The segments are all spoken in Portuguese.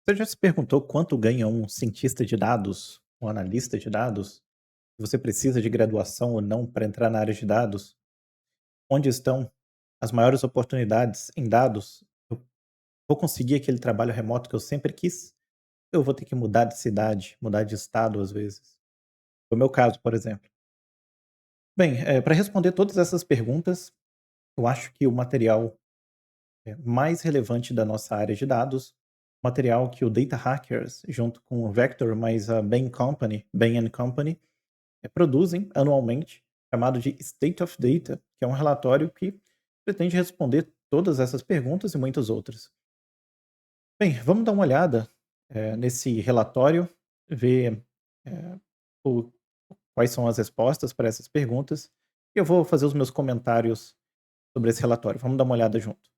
Você já se perguntou quanto ganha um cientista de dados, um analista de dados? Você precisa de graduação ou não para entrar na área de dados? Onde estão as maiores oportunidades em dados? Eu vou conseguir aquele trabalho remoto que eu sempre quis? Eu vou ter que mudar de cidade, mudar de estado às vezes? Foi o meu caso, por exemplo. Bem, para responder todas essas perguntas, eu acho que o material mais relevante da nossa área de dados, material que o Data Hackers, junto com o Vector, mais a Bain Company, produzem anualmente, chamado de State of Data, que é um relatório que pretende responder todas essas perguntas e muitas outras. Bem, vamos dar uma olhada nesse relatório, ver eh, o- quais são as respostas para essas perguntas, e eu vou fazer os meus comentários sobre esse relatório. Vamos dar uma olhada junto.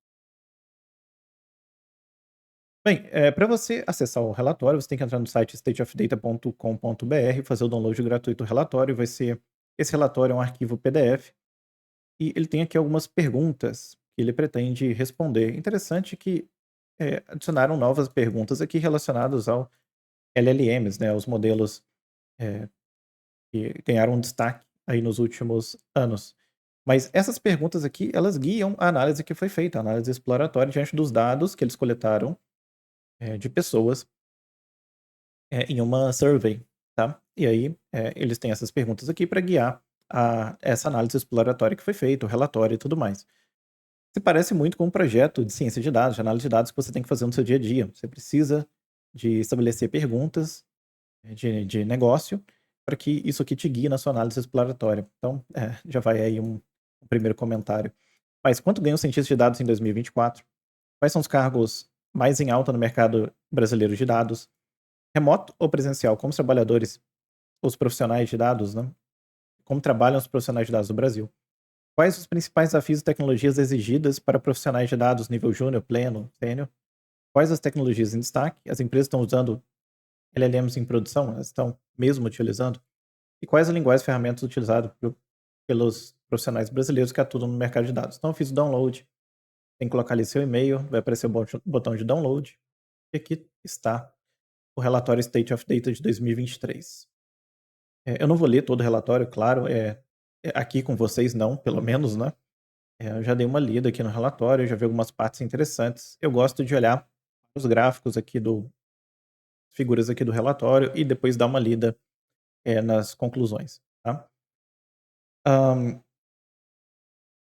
Bem, para você acessar o relatório, você tem que entrar no site stateofdata.com.br, fazer o download gratuito do relatório. Esse relatório é um arquivo PDF e ele tem aqui algumas perguntas que ele pretende responder. Interessante que adicionaram novas perguntas aqui relacionadas ao LLMs, né, os modelos eh, que ganharam um destaque aí nos últimos anos. Mas essas perguntas aqui, elas guiam a análise que foi feita, a análise exploratória diante dos dados que eles coletaram de pessoas em uma survey, tá? E aí, eles têm essas perguntas aqui para guiar essa análise exploratória que foi feita, o relatório e tudo mais. Se parece muito com um projeto de ciência de dados, de análise de dados que você tem que fazer no seu dia a dia. Você precisa de estabelecer perguntas de negócio para que isso aqui te guie na sua análise exploratória. Então, já vai aí um primeiro comentário. Mas quanto ganha um cientista de dados em 2024? Quais são os cargos mais em alta no mercado brasileiro de dados? Remoto ou presencial? Como os trabalhadores, os profissionais de dados, né? Como trabalham os profissionais de dados do Brasil? Quais os principais desafios e tecnologias exigidas para profissionais de dados nível júnior, pleno, sênior? Quais as tecnologias em destaque? As empresas estão usando LLMs em produção? Elas estão mesmo utilizando? E quais as linguagens e ferramentas utilizadas pelos profissionais brasileiros que atuam no mercado de dados? Então, eu fiz o download, tem que colocar ali seu e-mail, vai aparecer o botão de download, e aqui está o relatório State of Data de 2023. Eu não vou ler todo o relatório, claro, aqui com vocês não, pelo menos, né. Eu já dei uma lida aqui no relatório, já vi algumas partes interessantes. Eu gosto de olhar os gráficos aqui do figuras aqui do relatório e depois dar uma lida, nas conclusões, tá. Hã,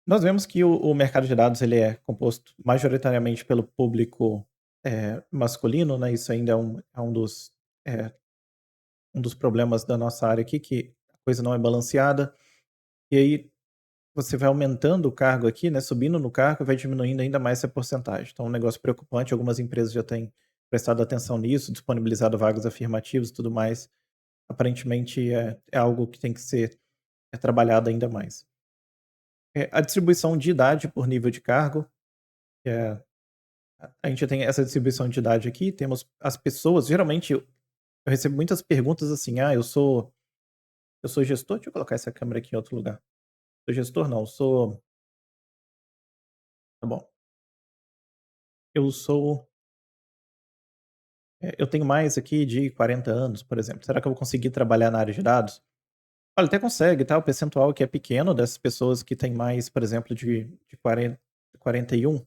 nós vemos que o mercado de dados ele é composto majoritariamente pelo público, masculino, né, isso ainda eh, um dos problemas da nossa área aqui, que a coisa não é balanceada, e aí você vai aumentando o cargo aqui, né, subindo no cargo, vai diminuindo ainda mais essa porcentagem. Então é um negócio preocupante, algumas empresas já têm prestado atenção nisso, disponibilizado vagas afirmativas e tudo mais. Aparentemente é algo que tem que ser trabalhado ainda mais. A distribuição de idade por nível de cargo, eh, a gente tem essa distribuição de idade aqui, temos as pessoas geralmente eu recebo muitas perguntas assim: "Ah, eu sou gestor", deixa eu colocar essa câmera aqui em outro lugar. Sou gestor não, sou tá bom. Eu tenho mais aqui de 40 anos, por exemplo. Será que eu vou conseguir trabalhar na área de dados? Olha, até consegue, tá? O percentual que é pequeno dessas pessoas que têm mais, por exemplo, de 41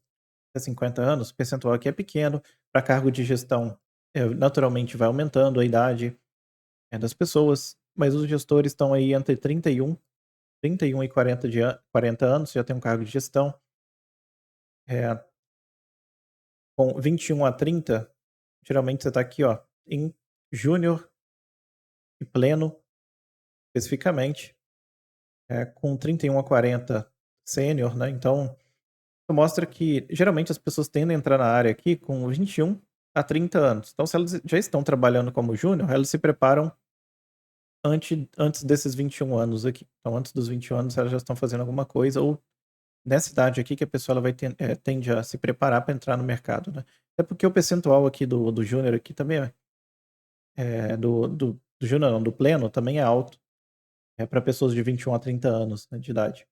a 50 anos, o percentual aqui é pequeno. Para cargo de gestão, naturalmente vai aumentando a idade das pessoas, mas os gestores estão aí entre 31 e 40 anos, já tem um cargo de gestão. É, com 21 a 30, geralmente você está aqui, ó, em júnior e pleno, especificamente. Com 31 a 40 sênior, né, então isso mostra que geralmente as pessoas tendem a entrar na área aqui com 21 a 30 anos. Então se elas já estão trabalhando como júnior, elas se preparam antes desses 21 anos aqui. Então antes dos 21 anos elas já estão fazendo alguma coisa ou nessa idade aqui que a pessoa ela tende a se preparar para entrar no mercado, né. Até porque o percentual aqui do júnior aqui também do júnior não, do pleno também é alto, para pessoas de 21 a 30 anos, né, de idade.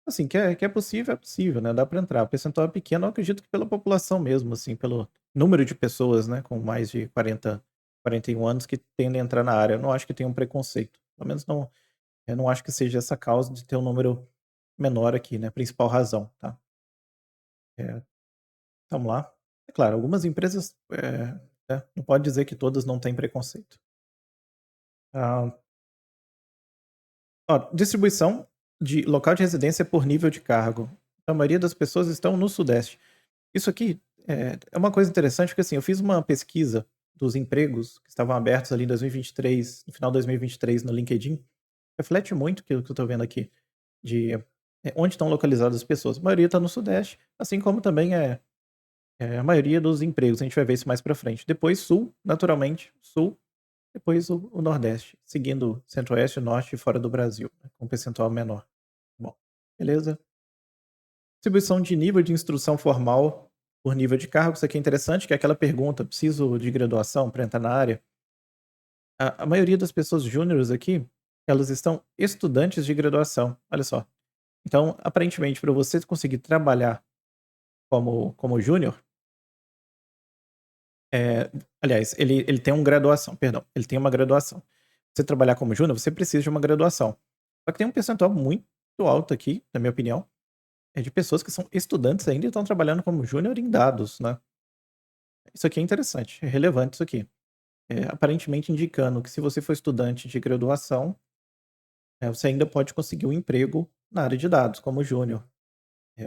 Assim, que é possível, né, dá pra entrar. O percentual é pequeno, eu acredito que pela população mesmo, assim, pelo número de pessoas, né, com mais de 41 anos que tendem a entrar na área. Eu não acho que tenha um preconceito, pelo menos não, eu não acho que seja essa causa de ter um número menor aqui, né, principal razão, tá. Eh, Vamos lá. É claro, algumas empresas, né, não pode dizer que todas não têm preconceito. Ah, ó, distribuição de local de residência por nível de cargo. A maioria das pessoas estão no sudeste. Isso aqui é uma coisa interessante, porque, assim, eu fiz uma pesquisa dos empregos que estavam abertos ali em 2023, no final de 2023 no LinkedIn, reflete muito o que eu estou vendo aqui, de, onde estão localizadas as pessoas. A maioria está no sudeste, assim como também a maioria dos empregos, a gente vai ver isso mais pra frente. Depois sul, naturalmente, sul, depois o nordeste, seguindo centro-oeste, norte e fora do Brasil, né, com um percentual menor. Bom, beleza. Distribuição de nível de instrução formal por nível de cargo, isso aqui é interessante, que é aquela pergunta: "Preciso de graduação para entrar na área?". A maioria das pessoas júniores aqui, elas estão estudantes de graduação, olha só. Então, aparentemente, para você conseguir trabalhar como júnior, aliás, ele tem uma graduação, perdão, ele tem uma graduação. Você trabalhar como júnior, você precisa de uma graduação. Só que tem um percentual muito alto aqui, na minha opinião, é de pessoas que são estudantes ainda e estão trabalhando como júnior em dados, né. Isso aqui é interessante, é relevante isso aqui. Aparentemente indicando que se você for estudante de graduação, você ainda pode conseguir um emprego na área de dados como júnior.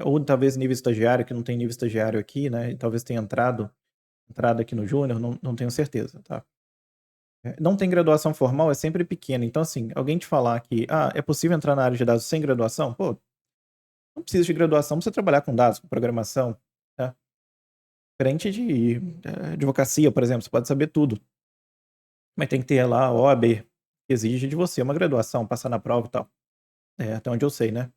Ou talvez nível estagiário, que não tem nível estagiário aqui, né, e talvez tenha entrado aqui no júnior, não tenho certeza, tá. Não tem graduação formal, é sempre pequena, então, assim, alguém te falar que: "Ah, é possível entrar na área de dados sem graduação?", pô, não precisa de graduação pra você trabalhar com dados, com programação, né. Diferente de, advocacia, por exemplo, você pode saber tudo, mas tem que ter lá a OAB, que exige de você uma graduação, passar na prova e tal. Até onde eu sei, né.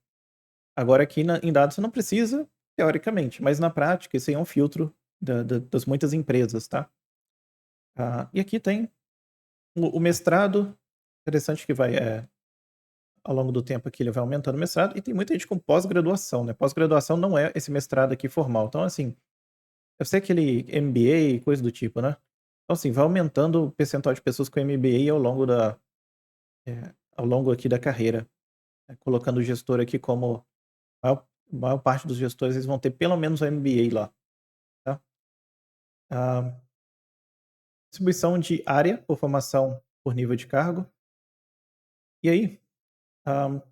Agora aqui em dados você não precisa, teoricamente, mas na prática isso aí é um filtro das muitas empresas, tá. E aqui tem o mestrado, interessante que vai, ao longo do tempo aqui ele vai aumentando o mestrado, e tem muita gente com pós-graduação, né. Pós-graduação não é esse mestrado aqui formal, então, assim, deve ser aquele MBA, coisa do tipo, né. Então, assim, vai aumentando o percentual de pessoas com MBA ao longo aqui da carreira, colocando o gestor aqui como maior parte dos gestores, eles vão ter pelo menos um MBA lá, tá. Ah, distribuição de área por formação por nível de cargo. E aí, ah,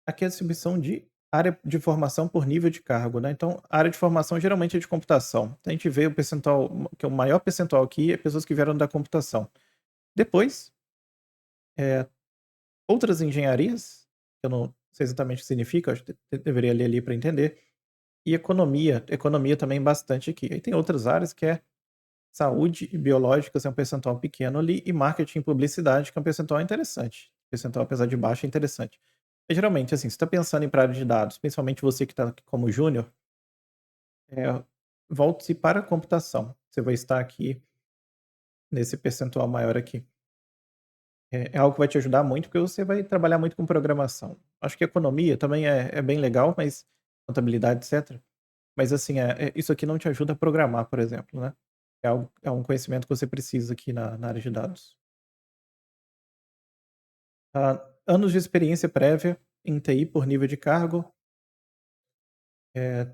aqui é a distribuição de área de formação por nível de cargo, né. Então, a área de formação geralmente é de computação. Então a gente vê o percentual, que é o maior percentual aqui, é pessoas que vieram da computação. Depois, eh, outras engenharias, que eu não sei exatamente o que significa, acho que deveria ler ali para entender, e economia. Economia também bastante aqui. Aí tem outras áreas que é saúde e biológicas, é um percentual pequeno ali, e marketing e publicidade, que é um percentual interessante. Percentual, apesar de baixo, é interessante. E geralmente, assim, você está pensando em ir pra área de dados, principalmente você que está como júnior, volte-se para a computação. Você vai estar aqui nesse percentual maior aqui. É algo que vai te ajudar muito, porque você vai trabalhar muito com programação. Acho que economia também é bem legal, mas contabilidade, etcétera. Mas, assim, isso aqui não te ajuda a programar, por exemplo, né. É um conhecimento que você precisa aqui na área de dados. Anos de experiência prévia em TI por nível de cargo, eh,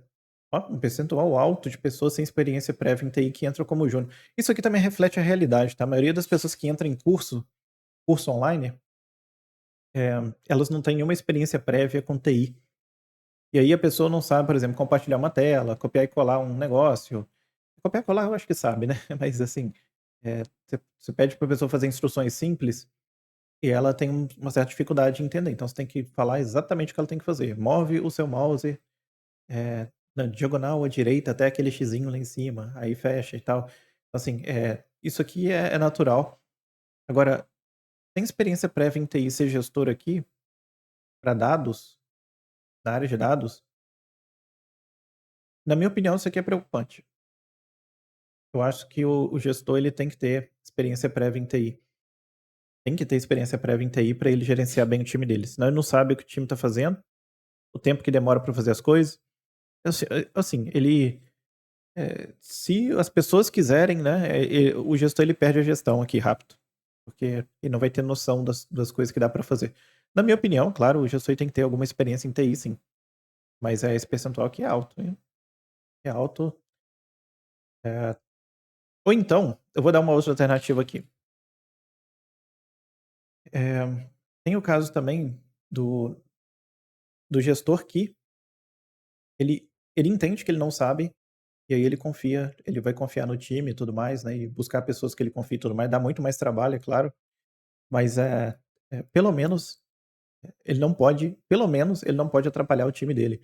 um percentual alto de pessoas sem experiência prévia em TI que entram como júnior. Isso aqui também reflete a realidade, tá. A maioria das pessoas que entram em curso online, elas não têm nenhuma experiência prévia com TI. E aí a pessoa não sabe, por exemplo, compartilhar uma tela, copiar e colar um negócio. Copiar e colar eu acho que sabe, né, mas, assim, você pede pra pessoa fazer instruções simples, e ela tem uma certa dificuldade em entender, então você tem que falar exatamente o que ela tem que fazer. Move o seu mouse, na diagonal à direita até aquele xizinho lá em cima, aí fecha e tal. Então, assim, isso aqui é natural. Agora, tem experiência prévia em TI, ser gestor aqui, para dados, na área de dados, na minha opinião isso aqui é preocupante. Eu acho que o gestor ele tem que ter experiência prévia em TI. Tem que ter experiência prévia em TI para ele gerenciar bem o time dele, senão ele não sabe o que o time está fazendo, o tempo que demora para fazer as coisas. Assim, ele Se as pessoas quiserem, né, o gestor ele perde a gestão aqui rápido, porque ele não vai ter noção das coisas que dá para fazer. Na minha opinião, claro, o gestor tem que ter alguma experiência em TI sim, mas é esse percentual que é alto, hein, é alto, eh, ou então, eu vou dar uma outra alternativa aqui, tem o caso também do gestor que ele entende que ele não sabe, e aí ele vai confiar no time e tudo mais, né, e buscar pessoas que ele confia e tudo mais, dá muito mais trabalho, é claro, mas, pelo menos ele não pode atrapalhar o time dele.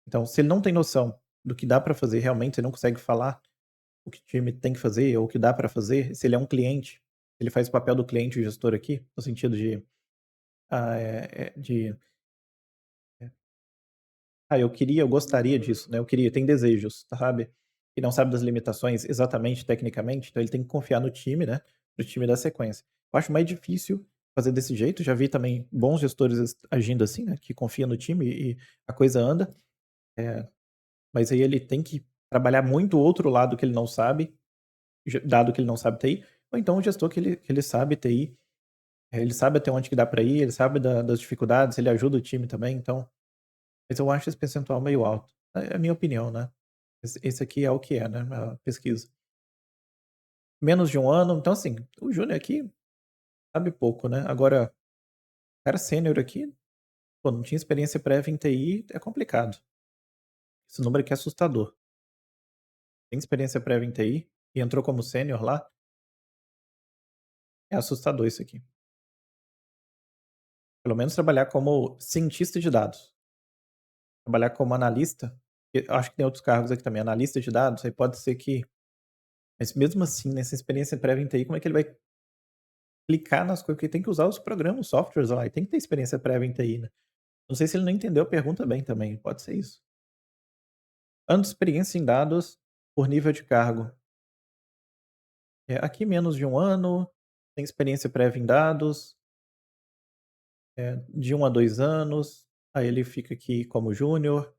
Então, se ele não tem noção do que dá pra fazer realmente, ele não consegue falar o que o time tem que fazer ou o que dá pra fazer, se ele é um cliente, ele faz o papel do cliente, o gestor aqui, no sentido de, de eu gostaria disso, né, eu queria, tem desejos, sabe, e não sabe das limitações exatamente tecnicamente, então ele tem que confiar no time, né, para o time dar sequência. Eu acho mais difícil fazer desse jeito, já vi também bons gestores agindo assim, né, que confia no time e a coisa anda, eh, mas aí ele tem que trabalhar muito o outro lado que ele não sabe, dado que ele não sabe TI, ou então o gestor que ele sabe TI, ele sabe até onde que dá para ir, ele sabe das dificuldades, ele ajuda o time também, então mas eu acho esse percentual meio alto. É a minha opinião, né. Esse aqui é o que é, né, a pesquisa. Menos de um ano, então assim, o júnior aqui sabe pouco, né. Agora, o cara sênior aqui, pô, não tinha experiência prévia em TI, é complicado. Esse número aqui é assustador. Tem experiência prévia em TI e entrou como sênior lá, é assustador isso aqui. Pelo menos trabalhar como cientista de dados, trabalhar como analista, acho que tem outros cargos aqui também, analista de dados, aí pode ser que mas mesmo assim, nessa experiência prévia em TI, como é que ele vai clicar nas coisas, porque tem que usar os programas, os softwares lá, e tem que ter experiência prévia em TI, né. Não sei se ele não entendeu a pergunta bem também, pode ser isso. Anos de experiência em dados por nível de cargo. Aqui menos de um ano, tem experiência prévia em dados, de 1 a 2 anos, aí ele fica aqui como júnior.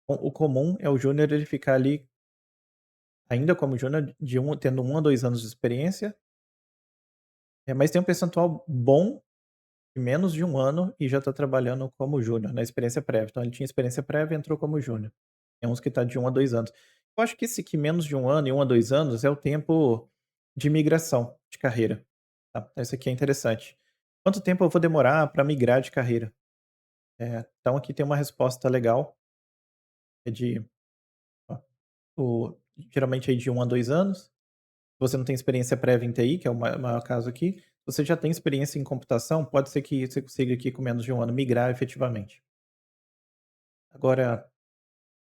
O comum é o júnior ele ficar ali ainda como júnior tendo 1 a 2 anos de experiência, mas tem um percentual bom de menos de um ano e já está trabalhando como júnior, na experiência prévia. Então ele tinha experiência prévia e entrou como júnior. Tem uns que tá de 1 a 2 anos. Eu acho que esse aqui menos de um ano e 1 a 2 anos é o tempo de migração de carreira, tá. Esse aqui é interessante. Quanto tempo eu vou demorar para migrar de carreira? Então aqui tem uma resposta legal, é de ó, o geralmente aí de 1 a 2 anos. Se você não tem experiência prévia em TI, que é o maior caso aqui, se você já tem experiência em computação, pode ser que você consiga aqui com menos de um ano migrar efetivamente. Agora,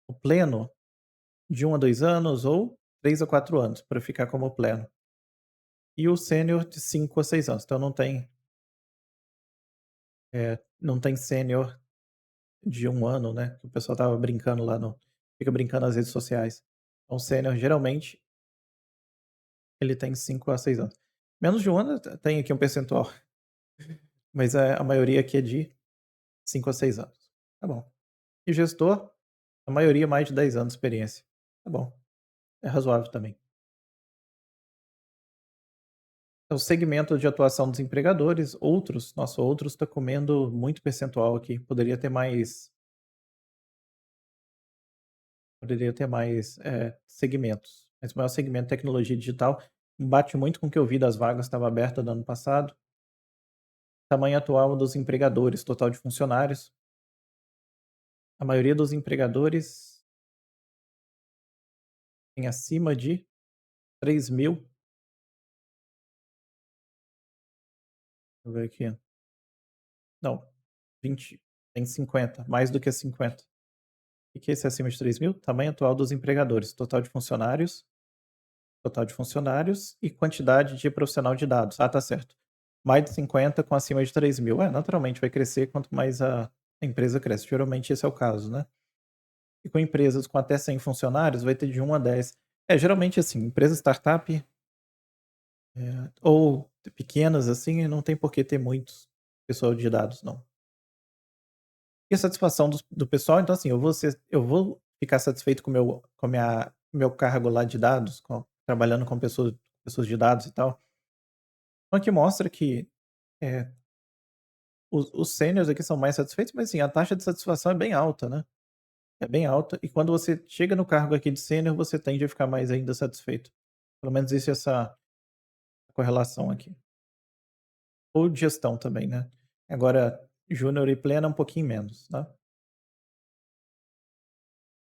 o pleno, de 1 a 2 anos ou 3 a 4 anos para ficar como pleno. E o sênior de 5 a 6 anos. Então não tem sênior de um ano, né, que o pessoal estava brincando lá no fica brincando nas redes sociais. Então sênior geralmente ele tem 5 a 6 anos. Menos de um ano tem aqui um percentual, mas a maioria aqui é de 5 a 6 anos. Tá bom. E gestor, a maioria mais de 10 anos de experiência. Tá bom, é razoável também. O segmento de atuação dos empregadores, outros, nossa, outros está comendo muito percentual aqui, poderia ter mais, segmentos, mas o maior segmento é tecnologia digital, bate muito com o que eu vi das vagas, estava aberta no ano passado. Tamanho atual dos empregadores, total de funcionários, a maioria dos empregadores tem acima de 3.000, deixa eu ver aqui, não, 20, tem 50, mais do que 50. O que é esse acima de 3.000? Tamanho atual dos empregadores, total de funcionários e quantidade de profissional de dados. Ah, tá certo. Mais de 50 com acima de 3.000. Naturalmente vai crescer quanto mais a empresa cresce. Geralmente esse é o caso, né. E com empresas com até 100 funcionários vai ter de 1 a 10. Geralmente assim, empresa startup, ou pequenas assim, não tem por que ter muitos pessoal de dados não. E a satisfação do pessoal, então assim, eu vou ficar satisfeito com a minha meu cargo lá de dados, trabalhando com pessoas de dados e tal, então aqui mostra que, eh, os sêniors aqui são mais satisfeitos, mas assim, a taxa de satisfação é bem alta, né, é bem alta, e quando você chega no cargo aqui de sênior, você tende a ficar mais ainda satisfeito. Pelo menos existe essa correlação aqui. Ou de gestão também, né. Agora, júnior e pleno é um pouquinho menos, tá.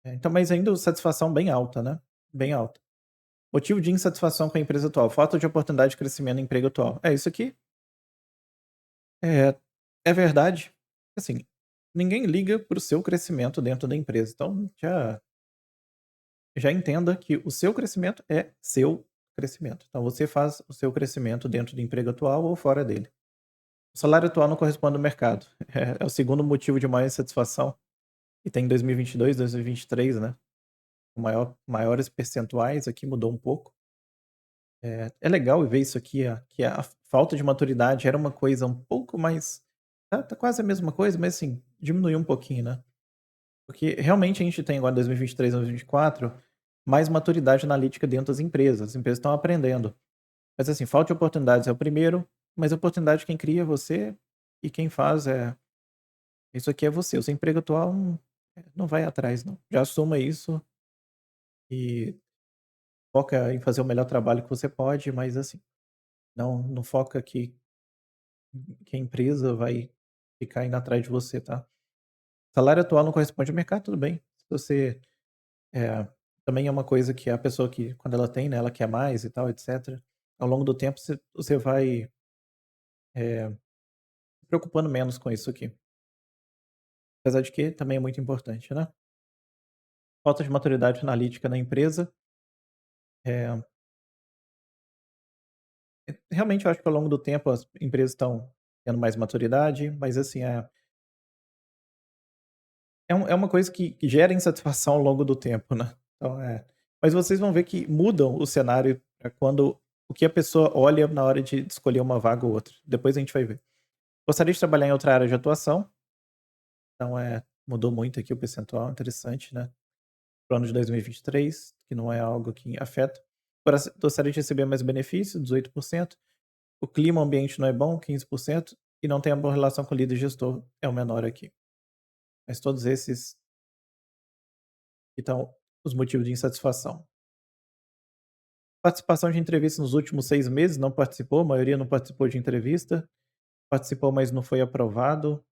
Então, mas ainda satisfação bem alta, né, bem alta. Motivo de insatisfação com a empresa atual: falta de oportunidade de crescimento no emprego atual. É, isso aqui é é verdade. Assim, ninguém liga para o seu crescimento dentro da empresa, então já entenda que o seu crescimento é seu crescimento. Então você faz o seu crescimento dentro do emprego atual ou fora dele. O salário atual não corresponde ao mercado. É o segundo motivo de maior insatisfação, e tem em 2022, 2023, né, o maiores percentuais, aqui mudou um pouco. É legal ver isso aqui, que a falta de maturidade era uma coisa um pouco mais, tá quase a mesma coisa, mas assim, diminuiu um pouquinho, né. Porque realmente a gente tem agora 2023, 2024, mais maturidade analítica dentro das empresas. As empresas estão aprendendo. Mas assim, falta de oportunidades é o primeiro, mas a oportunidade quem cria é você, e quem faz isso aqui é você. O seu emprego atual não vai atrás não. Já assuma isso e foca em fazer o melhor trabalho que você pode, mas assim, não foca que a empresa vai ficar indo atrás de você, tá. Salário atual não corresponde ao mercado, tudo bem. Se você, eh, também é uma coisa que a pessoa que quando ela tem, né, ela quer mais e tal, etcétera. Ao longo do tempo você vai, se preocupando menos com isso aqui. Apesar de que também é muito importante, né. Falta de maturidade analítica na empresa, eh, realmente eu acho que ao longo do tempo as empresas estão tendo mais maturidade, mas assim, é uma coisa que gera insatisfação ao longo do tempo, né. Então mas vocês vão ver que mudam o cenário pra quando o que a pessoa olha na hora de escolher uma vaga ou outra. Depois a gente vai ver. Gostaria de trabalhar em outra área de atuação, então mudou muito aqui o percentual, interessante, né. Para o ano de 2023, que não é algo que afeta. Gostaria de receber mais benefícios, 18%. O clima ambiente não é bom, 15%. E não tem uma boa relação com o líder gestor, é o menor aqui. Mas todos esses que estão os motivos de insatisfação. Participação de entrevista nos últimos 6 meses, não participou, a maioria não participou de entrevista. Participou, mas não foi aprovado.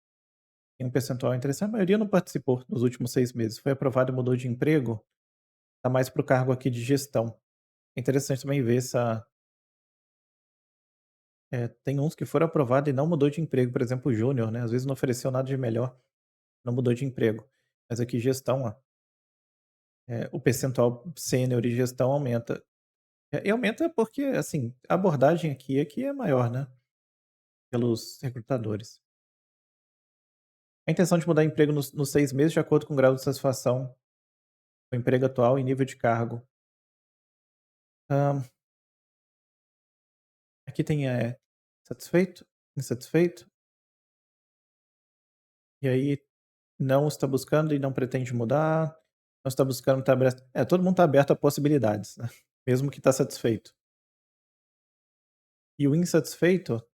Tem um percentual interessante, a maioria não participou nos últimos 6 meses. Foi aprovado e mudou de emprego, tá mais para o cargo aqui de gestão. É interessante também ver tem uns que foram aprovados e não mudou de emprego, por exemplo, o júnior, né, às vezes não ofereceu nada de melhor, não mudou de emprego. Mas aqui gestão, ó, o percentual sênior e gestão aumenta. E aumenta porque, assim, a abordagem aqui é maior, né, pelos recrutadores. A intenção de mudar emprego nos 6 meses de acordo com o grau de satisfação com o emprego atual e nível de cargo. Hã, aqui tem, satisfeito, insatisfeito, e aí não está buscando e não pretende mudar, não está buscando, está aberto, todo mundo está aberto a possibilidades, né, mesmo que está satisfeito. E o insatisfeito,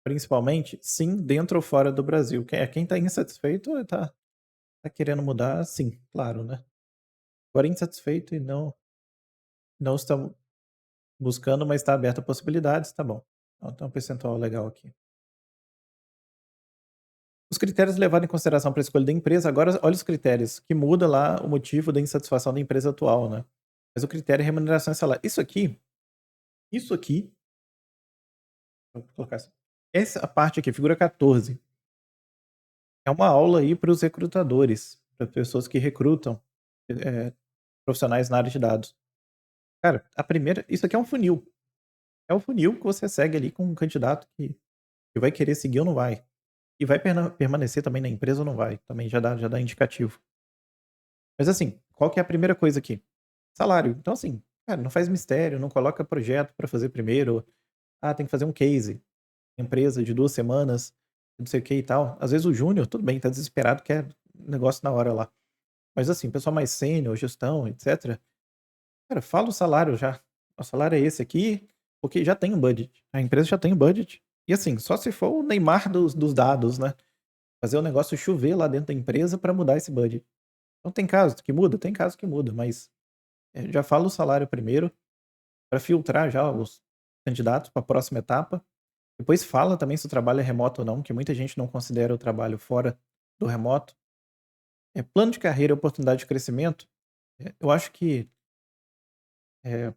principalmente, sim, dentro ou fora do Brasil. Quem está insatisfeito tá querendo mudar, sim, claro, né. Agora insatisfeito e não está buscando, mas está aberto a possibilidades, tá bom. Então tem um percentual legal aqui. Os critérios levados em consideração para a escolha da empresa, agora olha os critérios, que muda lá o motivo da insatisfação da empresa atual, né. Mas o critério é remuneração e salário. Isso aqui, vou colocar assim, essa parte aqui, figura 14, é uma aula aí para os recrutadores, para pessoas que recrutam, eh, profissionais na área de dados. Cara, a primeira isso aqui é um funil, é o funil que você segue ali com um candidato que vai querer seguir ou não vai. E vai permanecer também na empresa ou não vai, também já dá indicativo. Mas assim, qual que é a primeira coisa aqui? Salário. Então assim, cara, não faz mistério, não coloca projeto para fazer primeiro, tem que fazer um case, empresa de 2 semanas, não sei o que e tal. Às vezes o júnior, tudo bem, tá desesperado, quer negócio na hora lá. Mas assim, pessoal mais sênior, gestão, etcétera, cara, fala o salário já. O salário é esse aqui, porque já tem um budget. A empresa já tem o budget. E assim, só se for o Neymar dos dados, né? Fazer o negócio chover lá dentro da empresa para mudar esse budget. Então tem casos que muda? Tem casos que muda, mas já fala o salário primeiro, para filtrar já os candidatos para a próxima etapa. Depois fala também se o trabalho é remoto ou não, que muita gente não considera o trabalho fora do remoto. Plano de carreira e oportunidade de crescimento, eu acho que, eh,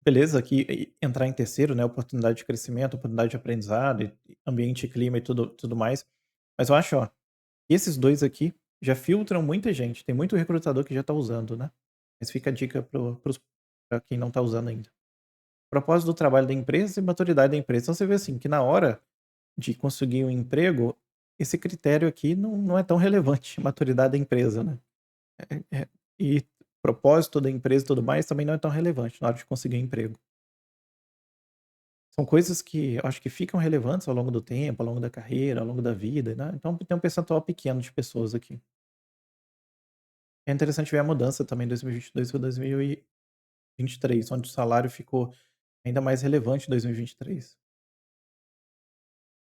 beleza que entrar em terceiro, né, oportunidade de crescimento, oportunidade de aprendizado, e ambiente, clima e tudo mais, mas eu acho, ó, esses 2 aqui já filtram muita gente, tem muito recrutador que já tá usando, né. Mas fica a dica para quem não tá usando ainda. Propósito do trabalho da empresa e maturidade da empresa. Então você vê, assim, que na hora de conseguir um emprego, esse critério aqui não é tão relevante, maturidade da empresa, né. E propósito da empresa e tudo mais também não é tão relevante na hora de conseguir um emprego. São coisas que eu acho que ficam relevantes ao longo do tempo, ao longo da carreira, ao longo da vida, né, então tem um percentual pequeno de pessoas aqui. É interessante ver a mudança também em 2022 para 2023, onde o salário ficou ainda mais relevante em 2023.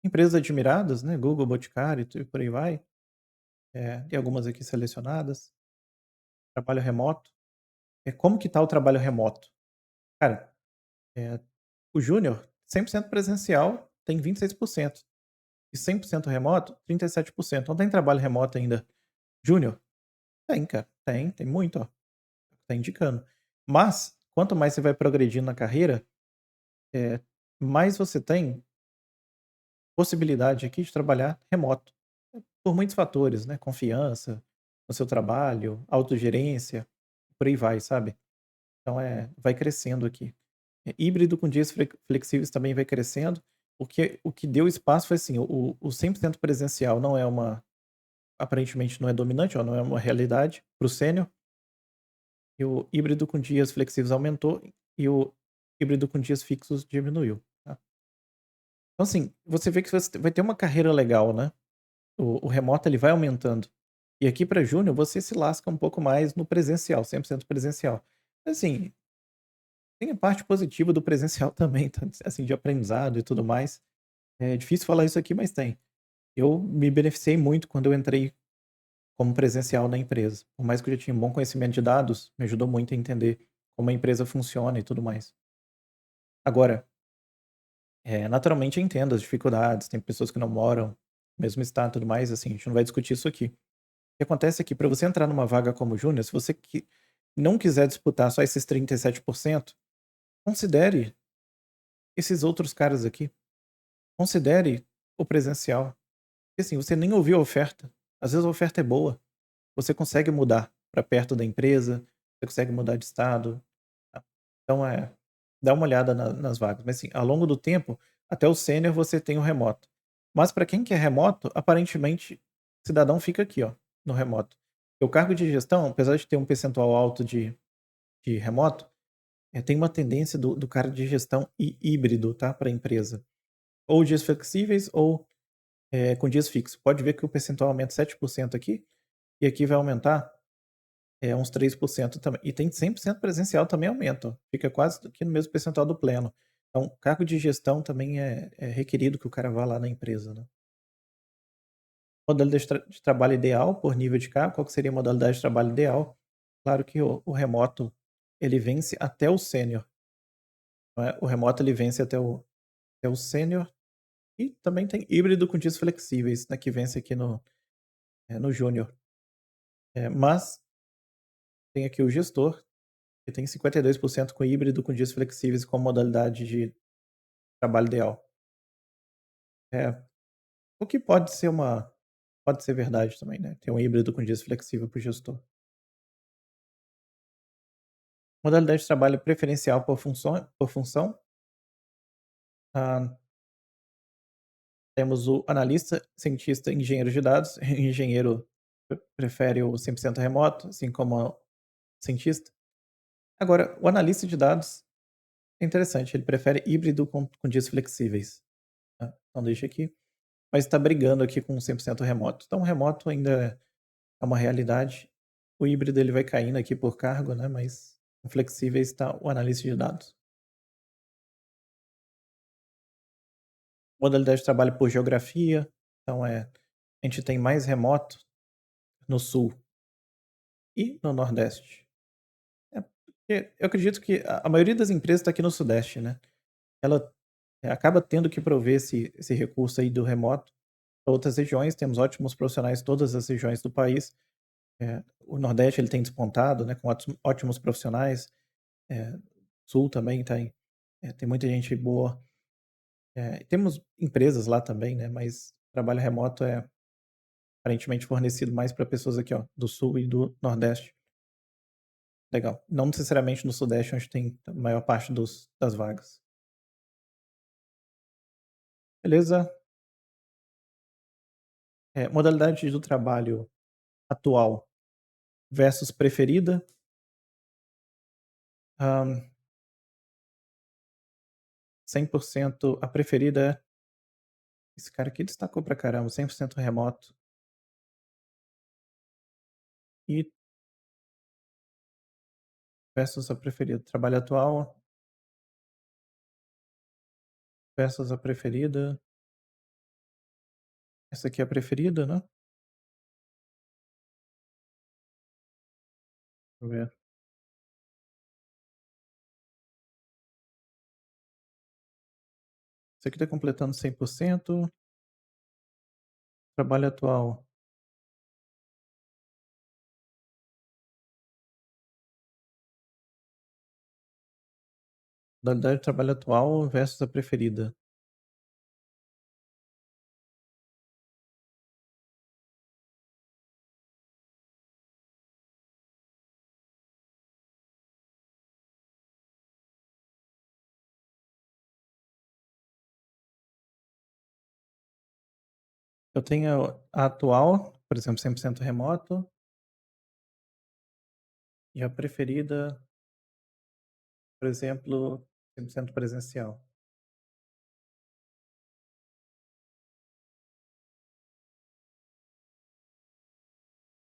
Empresas admiradas, né, Google, Boticário e por aí vai, tem algumas aqui selecionadas. Trabalho remoto. Como que tá o trabalho remoto? Cara, eh, o júnior 100% presencial tem 26% e 100% remoto 37%. Não tem trabalho remoto ainda júnior? Tem cara, tem muito, ó, tá indicando. Mas, quanto mais você vai progredindo na carreira, eh, mais você tem possibilidade aqui de trabalhar remoto, por muitos fatores, né, confiança no seu trabalho, autogerência, por aí vai, sabe. Então, vai crescendo aqui. Híbrido com dias flexíveis também vai crescendo, porque o que deu espaço foi assim, o 100% presencial não é uma aparentemente não é dominante, ó, não é uma realidade para o sênior, e o híbrido com dias flexíveis aumentou, e o híbrido com dias fixos diminuiu, tá. Então assim, você vê que você vai ter uma carreira legal, né. O remoto ele vai aumentando. E aqui para júnior você se lasca um pouco mais no presencial, 100% presencial. Assim, tem a parte positiva do presencial também, tá, assim, de aprendizado e tudo mais. É difícil falar isso aqui, mas tem. Eu me beneficiei muito quando eu entrei como presencial na empresa. Por mais que eu já tinha um bom conhecimento de dados, me ajudou muito a entender como a empresa funciona e tudo mais. Agora, naturalmente eu entendo as dificuldades, tem pessoas que não moram no mesmo estado e tudo mais, assim, a gente não vai discutir isso aqui. O que acontece é que para você entrar numa vaga como júnior, se você não quiser disputar só esses 37%, considere esses outros caras aqui. Considere o presencial. Porque assim, você nem ouviu a oferta. Às vezes a oferta é boa. Você consegue mudar para perto da empresa, você consegue mudar de estado, tá. Então, dá uma olhada nas vagas. Mas assim, ao longo do tempo, até o sênior você tem o remoto. Mas para quem quer remoto, aparentemente, cidadão fica aqui, ó, no remoto. O cargo de gestão, apesar de ter um percentual alto de remoto, tem uma tendência do cara de gestão híbrido, tá, para a empresa. Ou dias flexíveis ou com dias fixos. Pode ver que o percentual aumenta 7% aqui, e aqui vai aumentar, uns 3% também. E tem 100% presencial também aumenta, ó, fica quase aqui no mesmo percentual do pleno. Então, cargo de gestão também é requerido que o cara vá lá na empresa, né. Modalidade de trabalho ideal por nível de cargo, qual que seria a modalidade de trabalho ideal? Claro que o remoto, ele vence até o sênior, não é, o remoto ele vence até o sênior, e também tem híbrido com dias flexíveis, né, que vence aqui no júnior. Mas tem aqui o gestor, que tem 52% com híbrido com dias flexíveis como modalidade de trabalho ideal. É, o que pode ser verdade também, né, ter um híbrido com dias flexível para o gestor. Modalidade de trabalho preferencial por função, ah, temos o analista, cientista, engenheiro de dados. Engenheiro prefere o 100% remoto, assim como o cientista. Agora, o analista de dados é interessante, ele prefere híbrido com dias flexíveis, tá. Então deixa aqui, mas está brigando aqui com 100% remoto. Então remoto ainda é uma realidade. O híbrido ele vai caindo aqui por cargo, né, mas no flexível está o analista de dados. Modalidade de trabalho por geografia, então, a gente tem mais remoto no sul e no nordeste. É, porque eu acredito que a maioria das empresas está aqui no sudeste, né. Ela, acaba tendo que prover esse recurso aí do remoto para outras regiões, temos ótimos profissionais em todas as regiões do país. O nordeste ele tem despontado, né, com ótimos profissionais, eh, sul também tem muita gente boa. Temos empresas lá também, né, mas trabalho remoto é aparentemente fornecido mais para pessoas aqui, ó, do sul e do nordeste. Legal. Não necessariamente no sudeste, onde tem a maior parte das vagas. Beleza. Modalidade do trabalho atual versus preferida. Hã, 100% a preferida é esse cara aqui destacou pra caramba, 100% remoto e versus a preferida. Trabalho atual versus a preferida. Essa aqui é a preferida, né. Deixa eu ver. Isso aqui tá completando 100%. Trabalho atual, modalidade de trabalho atual versus a preferida. Eu tenho a atual, por exemplo, 100% remoto, e a preferida, por exemplo, 100% presencial.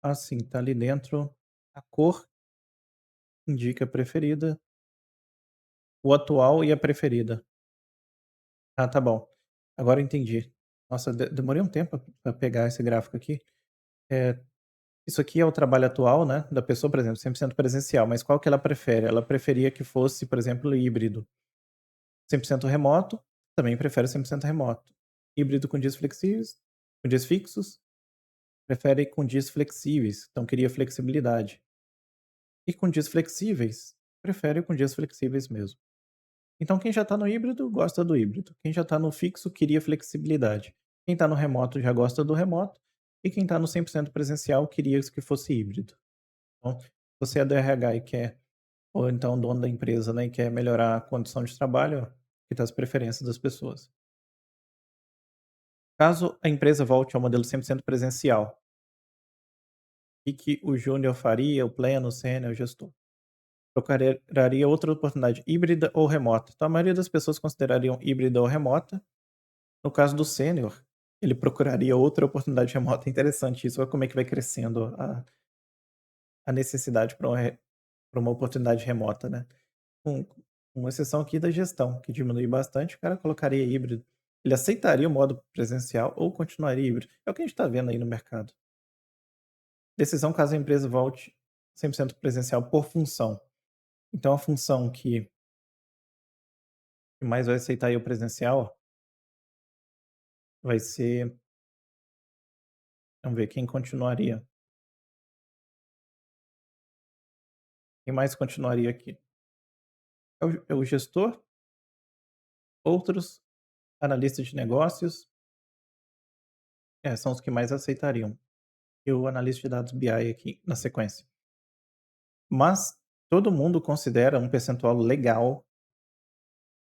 Ah, sim, tá ali dentro. A cor indica a preferida, o atual e a preferida. Ah, tá bom. Agora eu entendi. Nossa, demorei um tempo para pegar esse gráfico aqui. Eh, Isso aqui é o trabalho atual, né, da pessoa, por exemplo, 100% presencial, mas qual que ela prefere? Ela preferia que fosse, por exemplo, híbrido. 100% remoto, também prefere 100% remoto. Híbrido com dias flexíveis, com dias fixos, prefere com dias flexíveis, então queria flexibilidade. E com dias flexíveis, prefere com dias flexíveis mesmo. Então quem já está no híbrido, gosta do híbrido. Quem já está no fixo, queria flexibilidade. Quem está no remoto, já gosta do remoto. E quem está no 100% presencial, queria que fosse híbrido. Então, se você é do RH e quer, ou então dono da empresa, né, e quer melhorar a condição de trabalho, que está as preferências das pessoas. Caso a empresa volte ao modelo 100% presencial, o que o júnior faria, o pleno, o sênior, o gestor? Procuraria outra oportunidade híbrida ou remota. Então, a maioria das pessoas considerariam híbrida ou remota. No caso do sênior, ele procuraria outra oportunidade remota. Interessante isso, olha como é que vai crescendo a necessidade para uma oportunidade remota, né. Com exceção aqui da gestão, que diminui bastante, o cara colocaria híbrido. Ele aceitaria o modo presencial ou continuaria híbrido. É o que a gente está vendo aí no mercado. Decisão caso a empresa volte 100% presencial por função. Então a função que mais vai aceitar aí o presencial vai ser, vamos ver quem continuaria. Quem mais continuaria aqui? É o gestor, outros analistas de negócios, são os que mais aceitariam. E o analista de dados BI aqui na sequência. Mas todo mundo considera um percentual legal,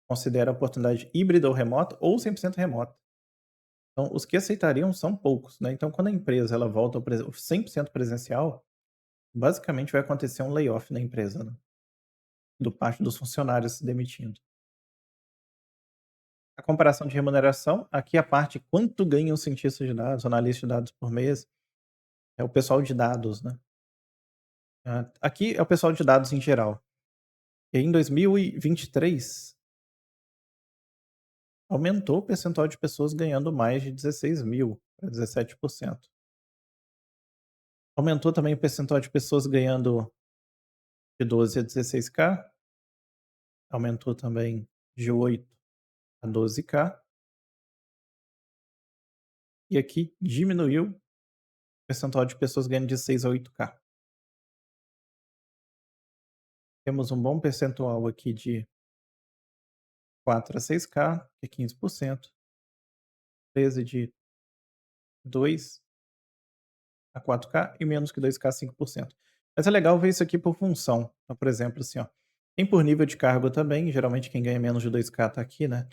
considera a oportunidade híbrida ou remota ou 100% remota. Então os que aceitariam são poucos, né. Então quando a empresa ela volta ao 100% presencial, basicamente vai acontecer um layoff na empresa, né, do parte dos funcionários se demitindo. A comparação de remuneração, aqui a parte quanto ganha um cientista de dados, analista de dados por mês. É o pessoal de dados, né. Aqui é o pessoal de dados em geral. E aí em 2023, aumentou o percentual de pessoas ganhando mais de 16.000 para 17%. Aumentou também o percentual de pessoas ganhando de 12 a 16K, aumentou também de 8 a 12K, e aqui diminuiu o percentual de pessoas ganhando de 6 a 8K. Temos um bom percentual aqui de 4 a 6K, que é 15%, 13 de 2 a 4K e menos que 2K, 5%. Mas é legal ver isso aqui por função. Então, por exemplo, assim, ó, tem por nível de cargo também, geralmente quem ganha menos de 2K tá aqui, né,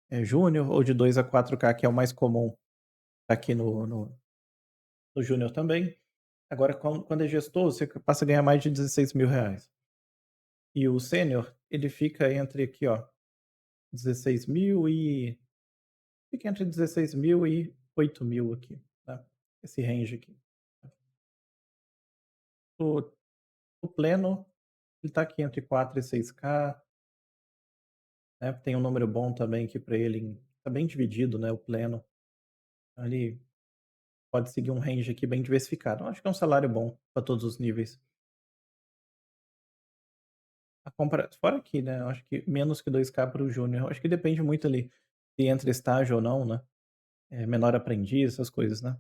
é júnior, ou de 2 a 4K, que é o mais comum, tá aqui no júnior também. Agora quando é gestor, você passa a ganhar mais de R$ 16.000. E o sênior, ele fica entre aqui, ó, 16.000 e fica entre 16.000 e 8.000 aqui, tá, esse range aqui. O o pleno, ele tá aqui entre 4 e 6K, né, tem um número bom também aqui para ele, tá bem dividido, né, o pleno. Ali pode seguir um range aqui bem diversificado. Eu acho que é um salário bom para todos os níveis. A compra fora aqui, né, eu acho que menos que 2K para o júnior, eu acho que depende muito ali, se entra estágio ou não, né, menor aprendiz, essas coisas, né.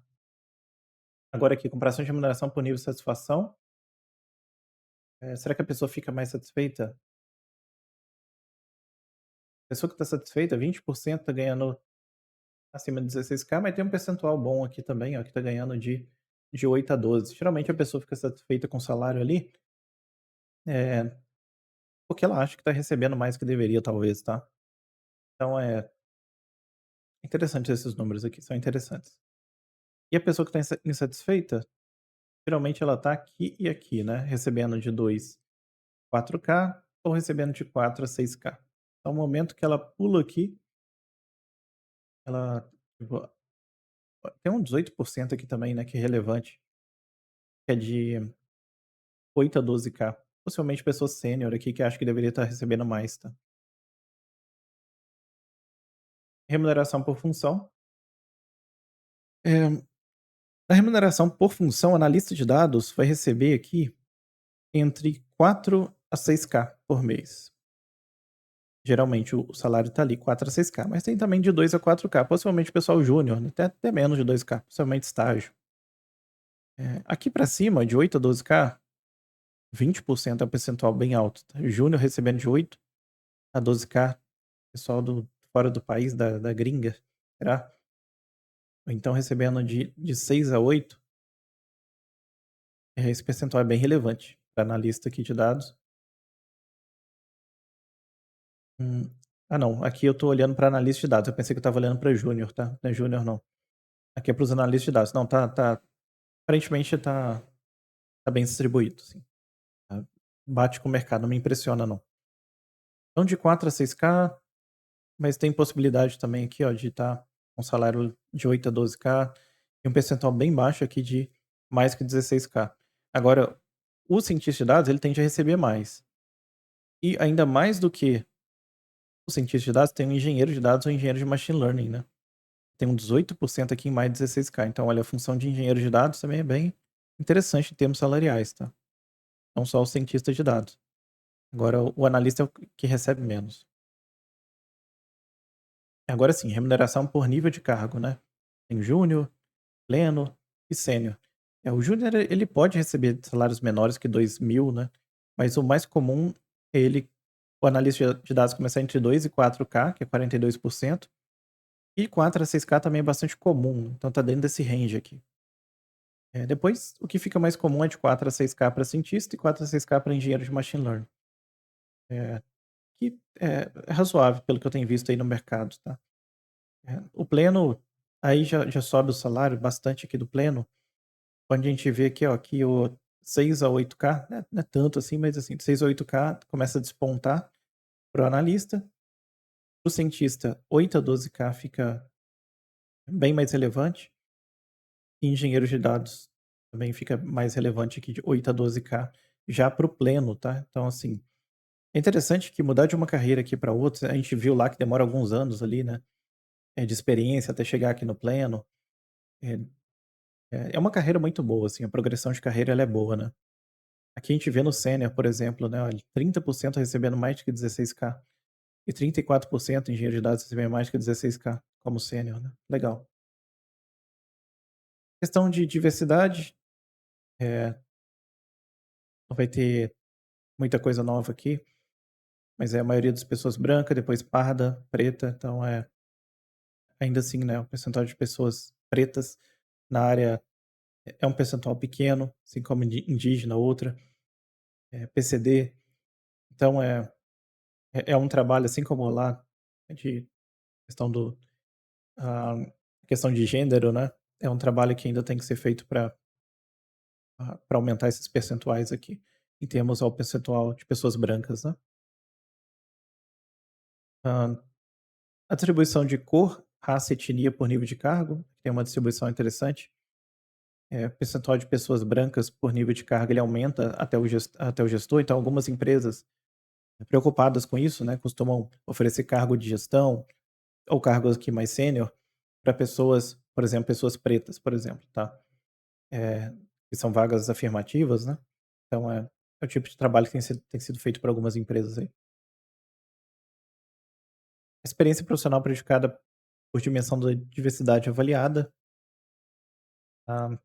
Agora aqui, comparação de remuneração por nível de satisfação, será que a pessoa fica mais satisfeita? A pessoa que está satisfeita, 20% está ganhando acima de 16K, mas tem um percentual bom aqui também, ó, que está ganhando de 8 a 12. Geralmente a pessoa fica satisfeita com o salário ali, eh, porque ela acha que está recebendo mais que deveria talvez, tá. Então é interessante esses números aqui, são interessantes. E a pessoa que está insatisfeita, geralmente ela está aqui e aqui, né, recebendo de 2 4K ou recebendo de 4 a 6K. Então o momento que ela pula aqui, ela tipo, tem um 18% aqui também, né, que é relevante, que é de 8 a 12K. Possivelmente pessoa sênior aqui que acha que deveria estar recebendo mais, tá. Remuneração por função. Eh, a remuneração por função, analista de dados vai receber aqui entre 4 a 6K por mês. Geralmente o salário tá ali 4 a 6K, mas tem também de 2 a 4K, possivelmente pessoal júnior, né, até menos de 2K, possivelmente estágio. Aqui pra cima, de 8 a 12K, 20% é um percentual bem alto, tá. Júnior recebendo de 8 a 12K, pessoal do fora do país, da gringa, será? Ou então recebendo de 6 a 8, esse percentual é bem relevante para analista aqui de dados. Hum. Ah não, aqui eu tô olhando para analista de dados, eu pensei que eu estava olhando para júnior, tá, não é júnior não. Aqui é para os analistas de dados. Não, tá aparentemente tá bem distribuído, sim. Tá, bate com o mercado, não me impressiona não. Então de 4 a 6K, mas tem possibilidade também aqui, ó, de estar com salário de 8 a 12K e um percentual bem baixo aqui de mais que 16K. Agora, o cientista de dados, ele tende a receber mais. E ainda mais do que o cientista de dados, tem um engenheiro de dados ou engenheiro de machine learning, né. Tem um 18% aqui em mais de 16K. Então olha, a função de engenheiro de dados também é bem interessante em termos salariais, tá. Não só o cientista de dados. Agora o analista é o que recebe menos. Agora sim, remuneração por nível de cargo, né. Tem júnior, pleno e sênior. O júnior ele pode receber salários menores que 2.000, né, mas o mais comum é o analista de dados começar entre 2 e 4K, que é 42%, e 4 a 6K também é bastante comum, então tá dentro desse range aqui. Depois o que fica mais comum é de 4 a 6K para cientista e 4 a 6K para engenheiro de machine learning. Eh, que é razoável pelo que eu tenho visto aí no mercado, tá. O pleno, aí já sobe o salário bastante aqui do pleno, onde a gente vê aqui, ó, que o 6 a 8K, né, não é tanto assim, mas assim, de 6 a 8K começa a despontar para o analista. Para o cientista, 8 a 12K fica bem mais relevante. E engenheiros de dados também fica mais relevante aqui de 8 a 12K já para o pleno, tá. Então assim, é interessante que mudar de uma carreira aqui para outra, a gente viu lá que demora alguns anos ali, né, de experiência até chegar aqui no pleno. É é uma carreira muito boa, assim, a progressão de carreira ela é boa, né. Aqui a gente vê no sênior, por exemplo, né, olha, 30% recebendo mais do que 16K e 34% engenheiro de dados recebendo mais do que 16K como sênior, né. Legal. Questão de diversidade, não vai ter muita coisa nova aqui, mas é a maioria das pessoas branca, depois parda, preta, então ainda assim, né, o percentual de pessoas pretas na área é um percentual pequeno, assim como indígena outra, PCD, então é um trabalho, assim como lá, de questão do ah, questão de gênero, né, é um trabalho que ainda tem que ser feito para aumentar esses percentuais aqui, em termos ao percentual de pessoas brancas, né. Hã, a distribuição de cor, raça e etnia por nível de cargo, tem uma distribuição interessante. O percentual de pessoas brancas por nível de cargo ele aumenta até o gestor, então algumas empresas preocupadas com isso, né, costumam oferecer cargo de gestão ou cargos aqui mais sênior para pessoas, por exemplo, pessoas pretas, por exemplo, tá. Que são vagas afirmativas, né. Então é o tipo de trabalho que tem sido feito por algumas empresas aí. Experiência profissional prejudicada por dimensão da diversidade avaliada, a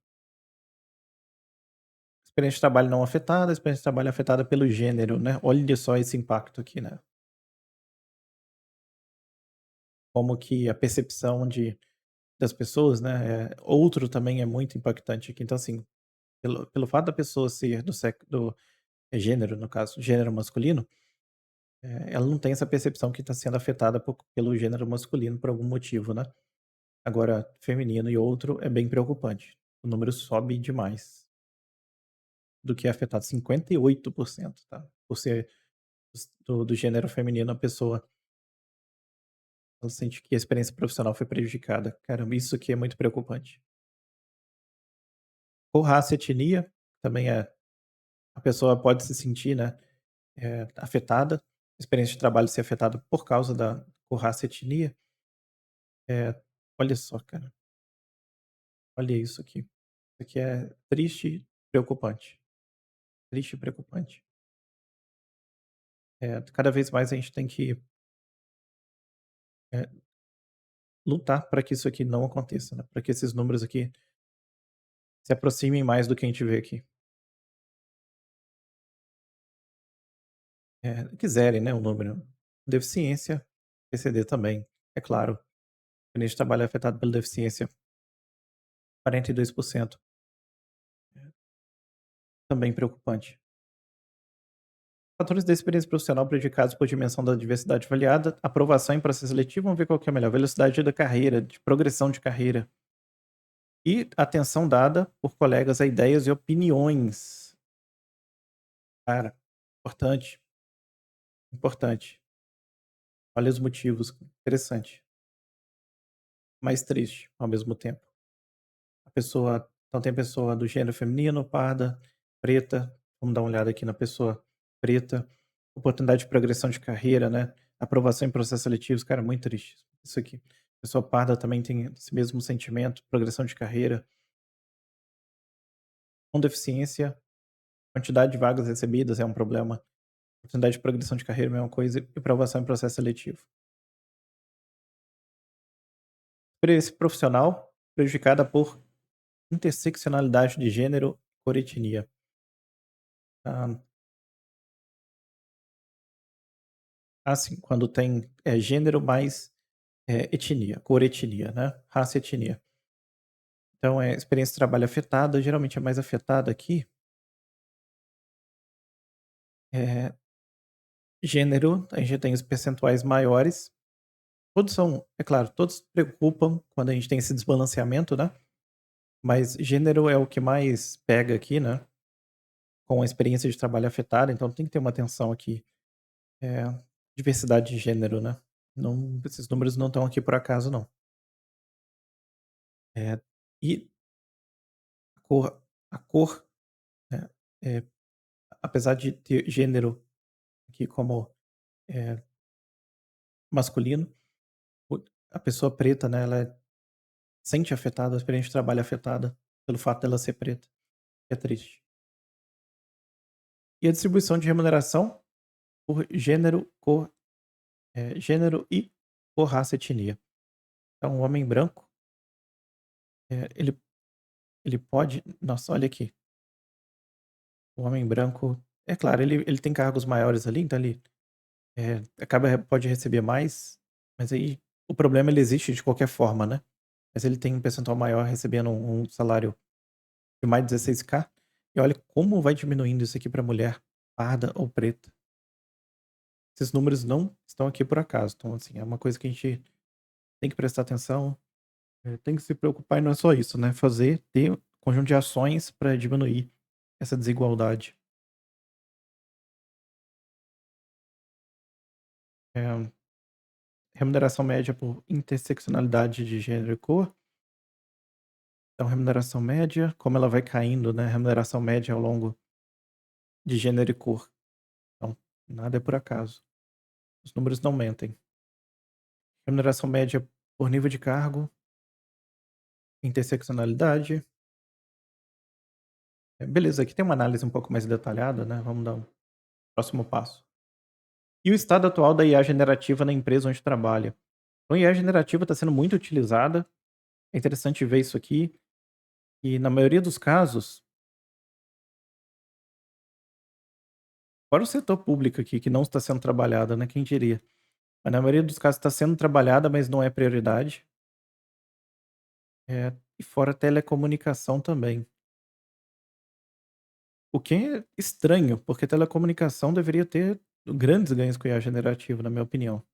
experiência de trabalho não afetada, experiência de trabalho afetada pelo gênero, né. Olha só esse impacto aqui, né. Como que a percepção das pessoas, né, outro também é muito impactante aqui. Então, assim, pelo fato da pessoa ser do gênero, no caso, gênero masculino, ela não tem essa percepção que está sendo afetada pelo gênero masculino por algum motivo, né. Agora, feminino e outro é bem preocupante. O número sobe demais do que é afetado, 58%, tá. Por ser do gênero feminino, a pessoa ela sente que a experiência profissional foi prejudicada. Caramba, isso aqui é muito preocupante. Por raça e etnia, também a pessoa pode se sentir, né, afetada, a experiência de trabalho ser afetada por causa da por raça e etnia. Olha só, cara, olha isso aqui. Isso aqui é triste e preocupante. Triste e preocupante. Cada vez mais a gente tem que, eh, lutar para que isso aqui não aconteça, né, para que esses números aqui se aproximem mais do que a gente vê aqui. Quiserem, né, o número. Deficiência, PCD também, é claro. Quando a gente trabalha afetado pela deficiência, 42%, também preocupante. Fatores da experiência profissional prejudicados por dimensão da diversidade avaliada, aprovação em processo seletivo, vamos ver qual que é melhor, velocidade da carreira, de progressão de carreira e atenção dada por colegas a ideias e opiniões. Cara, importante, importante. Olha os motivos, interessante, mas triste ao mesmo tempo. A pessoa então tem a pessoa do gênero feminino, parda, preta, vamos dar uma olhada aqui na pessoa preta, oportunidade de progressão de carreira, né, aprovação em processos seletivos, cara, muito triste isso aqui. Pessoa parda também tem esse mesmo sentimento, progressão de carreira. Com deficiência, quantidade de vagas recebidas é um problema, oportunidade de progressão de carreira, mesma coisa, e aprovação em processo seletivo. Experiência profissional prejudicada por interseccionalidade de gênero, por etnia. Ah, assim, quando tem, gênero mais, etnia, cor, etnia, né, raça, etnia. Então, experiência de trabalho afetada, geralmente é mais afetada aqui, eh, gênero, a gente tem os percentuais maiores, todos são é claro, todos preocupam quando a gente tem esse desbalanceamento, né, mas gênero é o que mais pega aqui, né, com a experiência de trabalho afetada, então tem que ter uma atenção aqui. Eh, diversidade de gênero, né. Não, esses números não estão aqui por acaso não. E a cor a cor, né, eh, apesar de ter gênero aqui como, eh, masculino, o a pessoa preta, né, ela sente afetada, a experiência de trabalho é afetada pelo fato dela ser preta, é triste. E a distribuição de remuneração por gênero, cor, gênero e por raça e etnia. Então o homem branco, ele pode, nossa, olha aqui, o homem branco, é claro, ele tem cargos maiores ali, então ele, pode receber mais, mas aí o problema ele existe de qualquer forma, né. Mas ele tem um percentual maior recebendo um salário de mais de 16K, e olha como vai diminuindo isso aqui para mulher parda ou preta. Esses números não estão aqui por acaso, então assim, é uma coisa que a gente tem que prestar atenção, tem que se preocupar e não é só isso, né, ter um conjunto de ações para diminuir essa desigualdade. Eh, Remuneração média por interseccionalidade de gênero e cor. Então remuneração média, como ela vai caindo, né, remuneração média ao longo de gênero e cor. Então, nada é por acaso, os números não mentem. Remuneração média por nível de cargo, interseccionalidade. Beleza, aqui tem uma análise um pouco mais detalhada, né, vamos dar um próximo passo. E o estado atual da IA generativa na empresa onde trabalha. Então, a IA generativa está sendo muito utilizada, é interessante ver isso aqui, e na maioria dos casos, fora o setor público aqui, que não está sendo trabalhada, né, quem diria. Mas na maioria dos casos está sendo trabalhada, mas não é prioridade. E fora telecomunicação também. O que é estranho, porque telecomunicação deveria ter grandes ganhos com IA generativa, na minha opinião.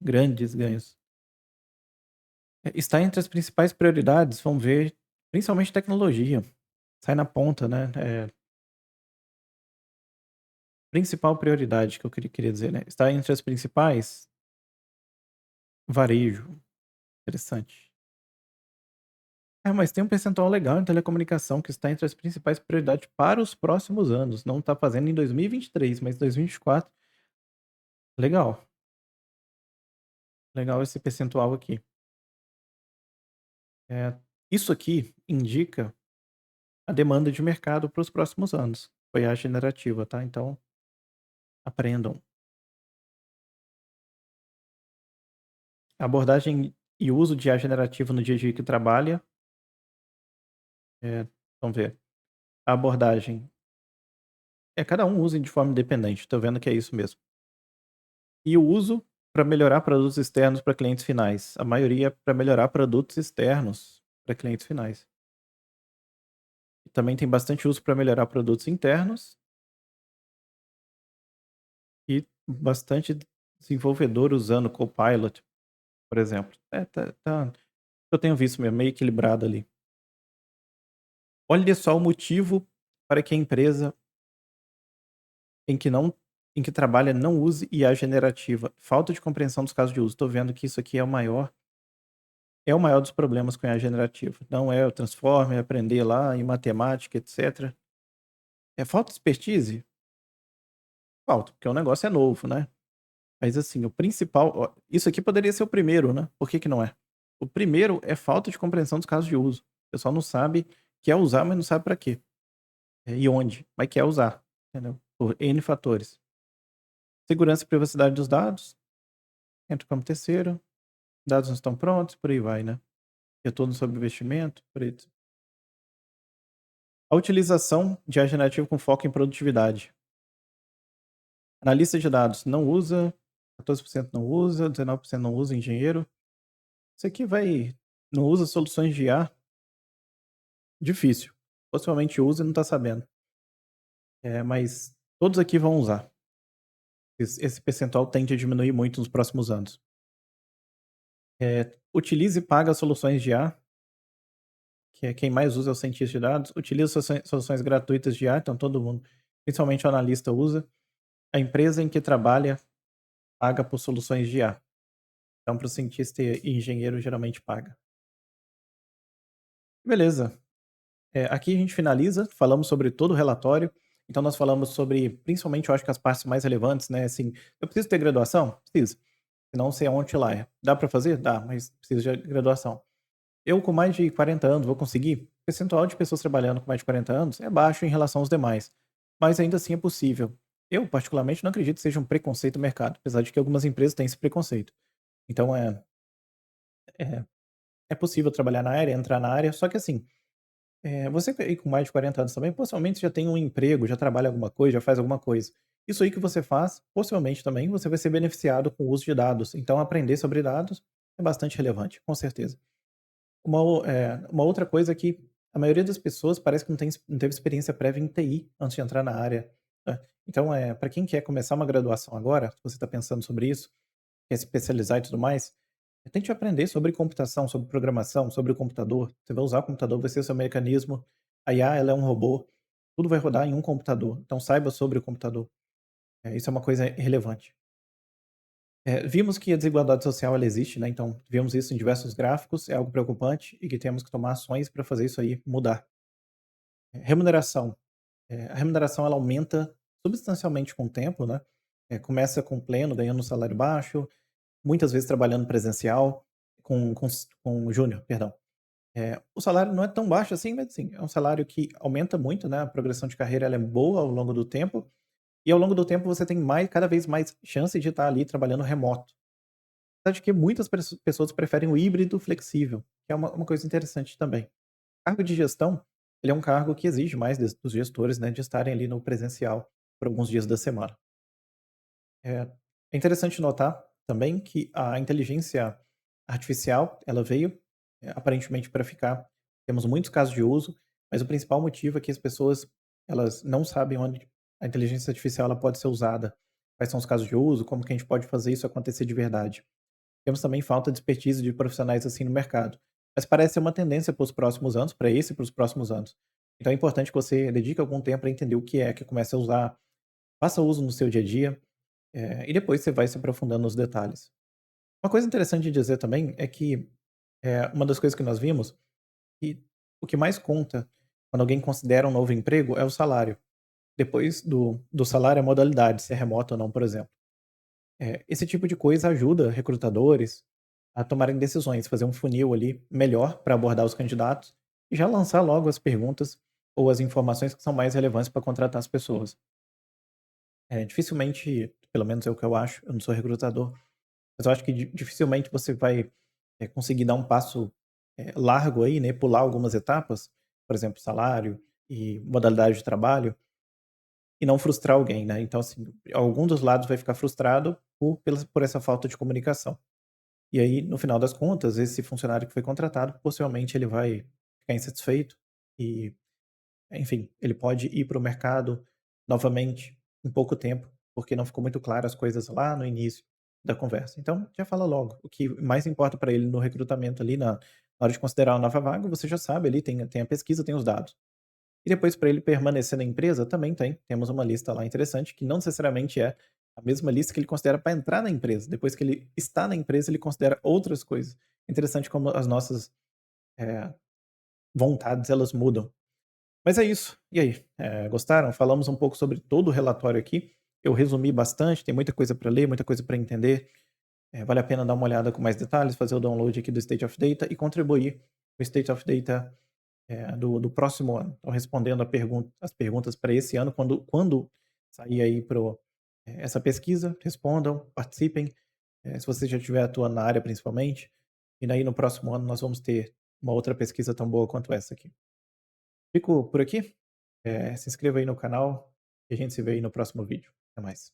Grandes ganhos. Está entre as principais prioridades, vamos ver, principalmente tecnologia. Sai na ponta, né? Principal prioridade que eu queria dizer, né? Está entre as principais, varejo. Interessante. Mas tem um percentual legal em telecomunicação que está entre as principais prioridades para os próximos anos. Não está fazendo em 2023, mas 2024. Legal. Legal esse percentual aqui. É, isso aqui indica a demanda de mercado para os próximos anos. Foi a generativa, tá? Então, aprendam. A abordagem e uso de IA generativa no dia a dia que trabalha. Vamos ver. A abordagem cada um usa de forma independente. Estou vendo que é isso mesmo. E o uso para melhorar produtos externos para clientes finais. A maioria para melhorar produtos externos para clientes finais. E também tem bastante uso para melhorar produtos internos e bastante desenvolvedor usando Copilot, por exemplo. Eu tenho visto mesmo, meio equilibrado ali. Olha só o motivo para que a empresa em que não em que trabalha não use IA generativa. Falta de compreensão dos casos de uso. Estou vendo que isso aqui é o maior dos problemas com IA generativa. Não é o transformer, aprender lá em matemática, etc. É falta de expertise? Falta, porque o negócio é novo, né. Mas assim, o principal ó, isso aqui poderia ser o primeiro, né, por que que não é? O primeiro é falta de compreensão dos casos de uso. O pessoal não sabe, quer usar, mas não sabe para quê, e onde, mas quer usar, entendeu? Por N fatores. Segurança e privacidade dos dados, entra como terceiro, dados não estão prontos, por aí vai, né. Retorno sobre investimento, por aí. A utilização de IA generativa com foco em produtividade. Analista de dados não usa, 14% não usa, 19% não usa, engenheiro. Isso aqui vai não usa soluções de IA, difícil. Possivelmente usa e não está sabendo. Mas todos aqui vão usar. Esse percentual tende a diminuir muito nos próximos anos. Utilize e paga soluções de IA, que é quem mais usa é o cientista de dados. Utilize soluções gratuitas de IA, então todo mundo, principalmente o analista, usa. A empresa em que trabalha paga por soluções de IA. Então, para o cientista e engenheiro, geralmente paga. Beleza. Aqui a gente finaliza, falamos sobre todo o relatório, então nós falamos sobre, principalmente, eu acho que as partes mais relevantes, né, assim, eu preciso ter graduação? Preciso, senão você é um outlier. Dá para fazer? Dá, mas precisa de graduação. Eu com mais de 40 anos vou conseguir? O percentual de pessoas trabalhando com mais de 40 anos é baixo em relação aos demais, mas ainda assim é possível. Eu, particularmente, não acredito que seja um preconceito do mercado, apesar de que algumas empresas têm esse preconceito. Então é, é possível trabalhar na área, entrar na área, só que assim, você aí com mais de 40 anos também, possivelmente já tem um emprego, já trabalha alguma coisa, já faz alguma coisa. Isso aí que você faz, possivelmente também você vai ser beneficiado com o uso de dados. Então aprender sobre dados é bastante relevante, com certeza. Uma outra coisa é que a maioria das pessoas parece que não teve experiência prévia em TI antes de entrar na área, né. Então, para quem quer começar uma graduação agora, se você está pensando sobre isso, quer se especializar e tudo mais, tente aprender sobre computação, sobre programação, sobre o computador. Você vai usar o computador, vai ser o seu mecanismo. A IA, ela é um robô, tudo vai rodar em um computador, então saiba sobre o computador. Isso é uma coisa relevante. Vimos que a desigualdade social ela existe, né, então vemos isso em diversos gráficos, é algo preocupante e que temos que tomar ações para fazer isso aí mudar. Remuneração, a remuneração ela aumenta substancialmente com o tempo, né, começa com pleno, ganhando um salário baixo, muitas vezes trabalhando presencial, com júnior, perdão. O salário não é tão baixo assim, mas assim, é um salário que aumenta muito, né, a progressão de carreira ela é boa ao longo do tempo, e ao longo do tempo você tem cada vez mais chance de estar ali trabalhando remoto. Apesar de que muitas pessoas preferem o híbrido flexível, que é uma coisa interessante também. Cargo de gestão, ele é um cargo que exige mais dos gestores, né, de estarem ali no presencial por alguns dias da semana. É é interessante notar também que a inteligência artificial, ela veio, aparentemente para ficar. Temos muitos casos de uso, mas o principal motivo é que as pessoas, elas não sabem onde a inteligência artificial ela pode ser usada, quais são os casos de uso, como que a gente pode fazer isso acontecer de verdade. Temos também falta de expertise de profissionais assim no mercado. Mas parece ser uma tendência para os próximos anos, para esse e para os próximos anos. Então é importante que você dedique algum tempo para entender o que é, que comece a usar, faça uso no seu dia a dia, e depois você vai se aprofundando nos detalhes. Uma coisa interessante de dizer também é que uma das coisas que nós vimos, que o que mais conta quando alguém considera um novo emprego é o salário. Depois do salário, a modalidade, se é remoto ou não, por exemplo. Esse tipo de coisa ajuda recrutadores a tomarem decisões, fazer um funil ali melhor para abordar os candidatos e já lançar logo as perguntas ou as informações que são mais relevantes para contratar as pessoas. Dificilmente, pelo menos é o que eu acho, eu não sou recrutador, mas eu acho que dificilmente você vai conseguir dar um passo largo aí, né, pular algumas etapas, por exemplo, salário e modalidade de trabalho, e não frustrar alguém, né? Então, assim, algum dos lados vai ficar frustrado por essa falta de comunicação. E aí, no final das contas, esse funcionário que foi contratado, possivelmente ele vai ficar insatisfeito e, enfim, ele pode ir para o mercado novamente em pouco tempo, porque não ficou muito claro as coisas lá no início da conversa. Então, já fala logo. O que mais importa para ele no recrutamento ali, na hora de considerar uma nova vaga, você já sabe ali, tem a pesquisa, tem os dados. E depois para ele permanecer na empresa, também temos uma lista lá interessante, que não necessariamente é a mesma lista que ele considera para entrar na empresa. Depois que ele está na empresa, ele considera outras coisas. Interessante como as nossas, eh, vontades, elas mudam. Mas é isso. E aí, gostaram? Falamos um pouco sobre todo o relatório aqui. Eu resumi bastante, tem muita coisa para ler, muita coisa para entender. Vale a pena dar uma olhada com mais detalhes, fazer o download aqui do State of Data e contribuir com o State of Data do próximo ano. Então, respondendo as perguntas para esse ano, quando sair aí essa pesquisa, respondam, participem, se você já estiver atuando na área principalmente, e daí no próximo ano nós vamos ter uma outra pesquisa tão boa quanto essa aqui. Fico por aqui, se inscreva aí no canal e a gente se vê aí no próximo vídeo. Até mais.